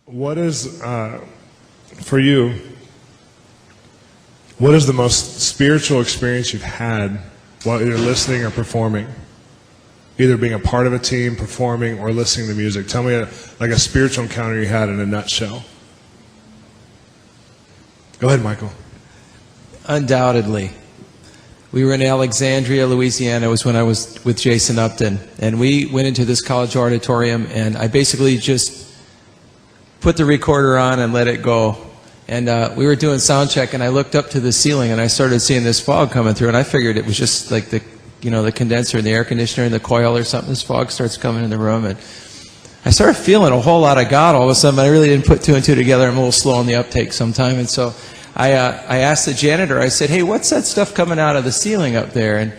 What is, for you, what is the most spiritual experience you've had while either listening or performing? Either being a part of a team, performing, or listening to music. Tell me like a spiritual encounter you had in a nutshell. Go ahead, Michael. Undoubtedly. We were in Alexandria, Louisiana. It was when I was with Jason Upton. And we went into this college auditorium, and I basically just put the recorder on and let it go. And we were doing sound check, and I looked up to the ceiling, and I started seeing this fog coming through, and I figured it was just like the condenser in the air conditioner in the coil or something. This fog starts coming in the room, and I started feeling a whole lot of God all of a sudden. I really didn't put two and two together. I'm a little slow on the uptake sometime, and so I asked the janitor, I said, hey, what's that stuff coming out of the ceiling up there? And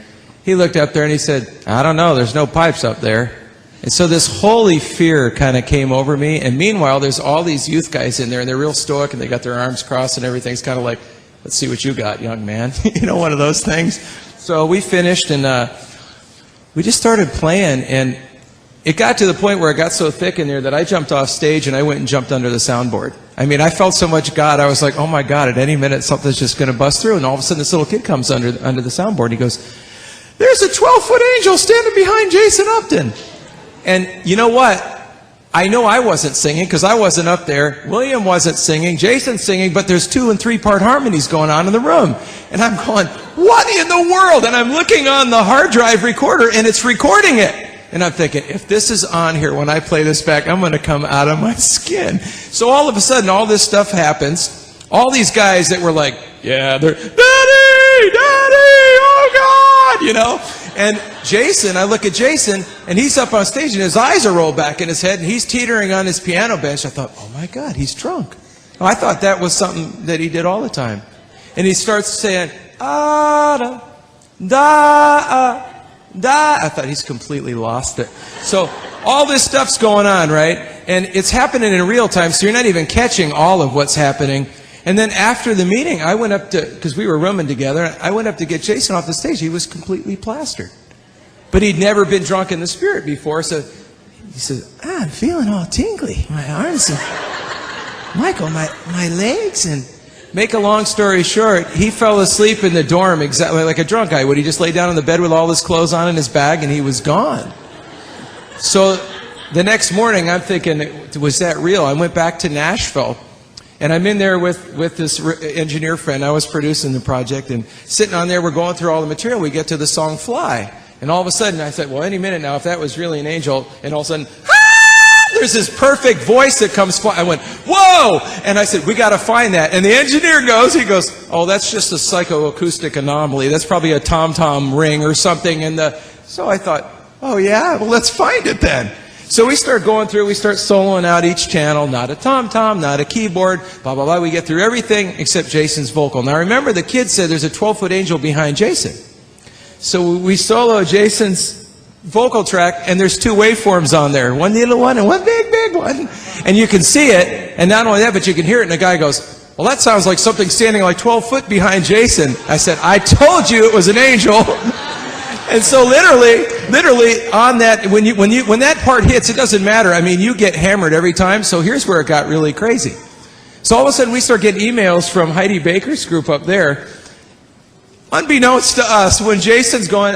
he looked up there and he said, I don't know, there's no pipes up there. And so this holy fear kind of came over me, and meanwhile there's all these youth guys in there, and they're real stoic, and they got their arms crossed and everything's kind of like, let's see what you got, young man. You know, one of those things. So we finished, and we just started playing, and it got to the point where it got so thick in there that I jumped off stage and I went and jumped under the soundboard. I mean, I felt so much God. I was like, oh my God, at any minute something's just going to bust through. And all of a sudden this little kid comes under the soundboard, and he goes, there's a 12-foot angel standing behind Jason Upton. And you know what? I know I wasn't singing because I wasn't up there. William wasn't singing. Jason's singing, but there's 2- and 3-part harmonies going on in the room. And I'm going, what in the world? And I'm looking on the hard drive recorder, and it's recording it. And I'm thinking, if this is on here when I play this back, I'm going to come out of my skin. So all of a sudden, all this stuff happens. All these guys that were like, yeah, they're, Daddy, oh God, you know. And Jason, I look at Jason, and he's up on stage, and his eyes are rolled back in his head, and he's teetering on his piano bench. I thought, oh my God, he's drunk. Oh, I thought that was something that he did all the time. And he starts saying, da, da, da. I thought he's completely lost it. So all this stuff's going on, right? And it's happening in real time, so you're not even catching all of what's happening. And then after the meeting, I went up to, because we were rooming together, I went up to get Jason off the stage. He was completely plastered. But he'd never been drunk in the spirit before, so he says, I'm feeling all tingly. My arms and, Michael, my legs. And make a long story short, he fell asleep in the dorm exactly like a drunk guy would. He just lay down on the bed with all his clothes on in his bag, and he was gone. So the next morning, I'm thinking, was that real? I went back to Nashville. And I'm in there with this engineer friend. I was producing the project, and sitting on there, we're going through all the material. We get to the song Fly. And all of a sudden, I said, well, any minute now, if that was really an angel, and all of a sudden, there's this perfect voice that comes flying. I went, whoa! And I said, we got to find that. And the engineer goes, oh, that's just a psychoacoustic anomaly. That's probably a tom-tom ring or something. So I thought, oh, yeah? Well, let's find it then. So we start going through, we start soloing out each channel, not a tom-tom, not a keyboard, blah, blah, blah. We get through everything except Jason's vocal. Now remember, the kid said there's a 12-foot angel behind Jason. So we solo Jason's vocal track, and there's 2 waveforms on there, one little one and one big, big one. And you can see it, and not only that, but you can hear it, and the guy goes, well, that sounds like something standing like 12 foot behind Jason. I said, I told you it was an angel. And so literally on that, when that part hits, it doesn't matter. I mean, you get hammered every time. So here's where it got really crazy. So all of a sudden we start getting emails from Heidi Baker's group up there. Unbeknownst to us, when Jason's going,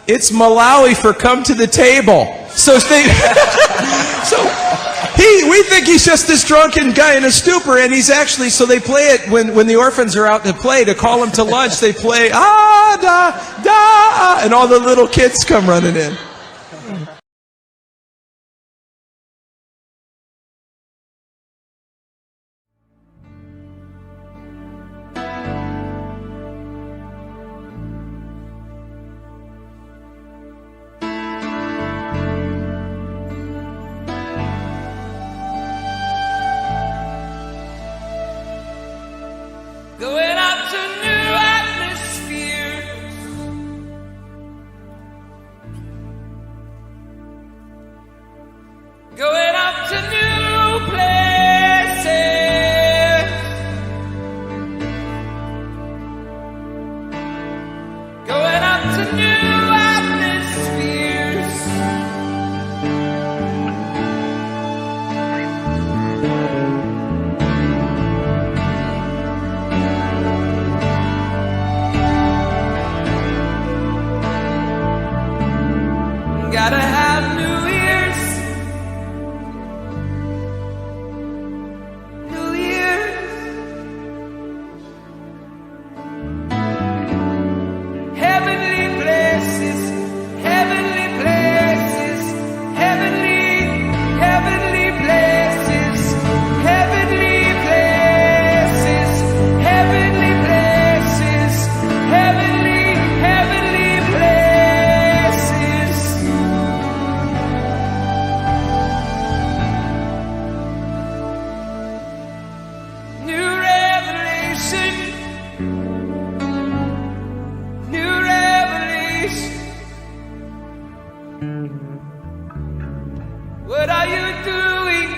it's Malawi for come to the table. So we think he's just this drunken guy in a stupor, and he's actually, so they play it when the orphans are out to play, to call him to lunch, they play, and all the little kids come running in. Going up to new atmospheres, going up to new places, going up to new atmospheres, What are you doing?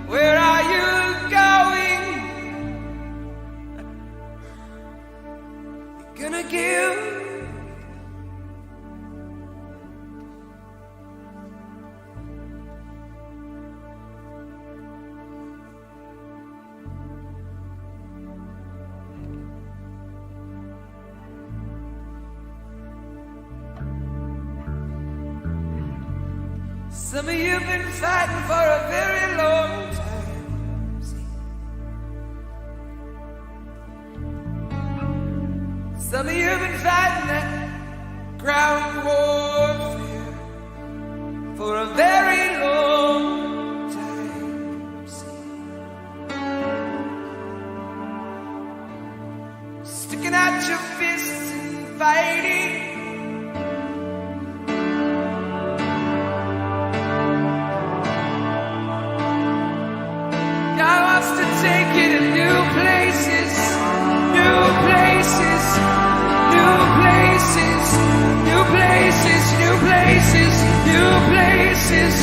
Where are you going? You're gonna give. Some of you have been fighting for a very long time. Some of you have been fighting that ground warfare for a very long time. Sticking out your fists and fighting. Take it to new places, new places, new places, new places, new places, new places,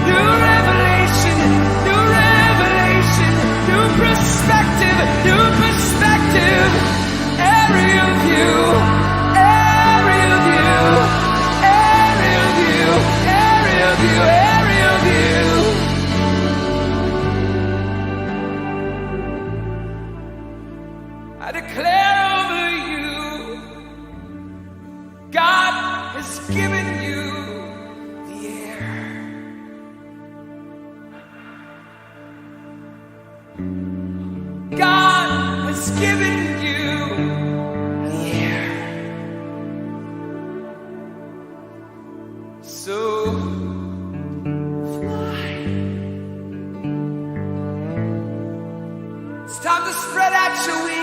new revelation, new revelation, new perspective, new perspective. Every of you, every of you, every of you, every of you, every of you. I declare over you, God has given you the air. God has given you the air. So fly. It's time to spread out your wings.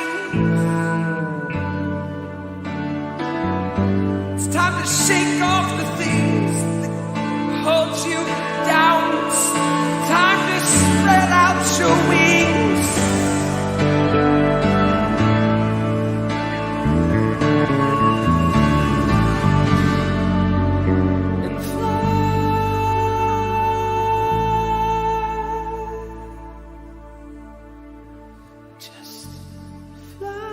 Time to shake off the things that hold you down. It's time to spread out your wings. And fly. Just fly.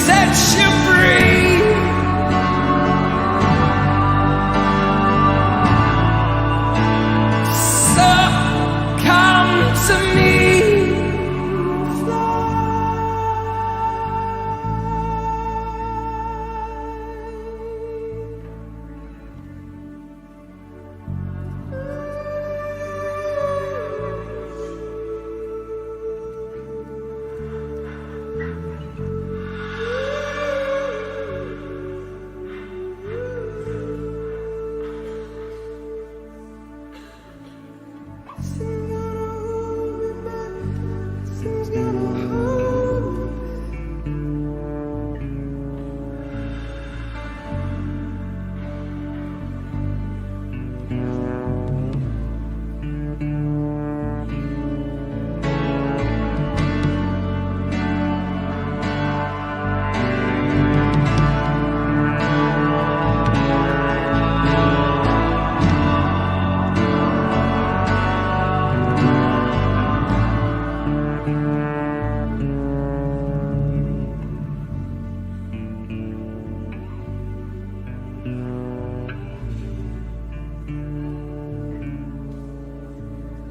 set you free. So come to me.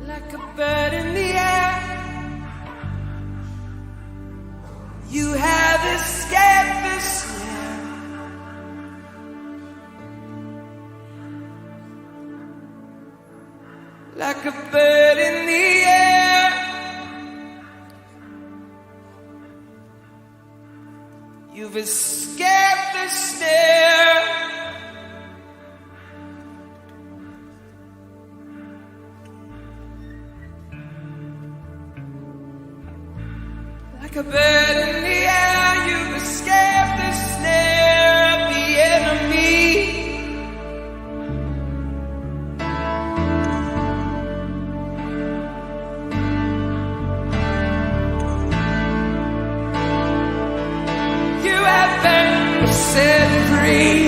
Like a bird in the air, you have escaped the snare. Like a bird in the air, you've escaped the snare. Like a bird in the air, you've escaped the snare of the enemy. You have been set free.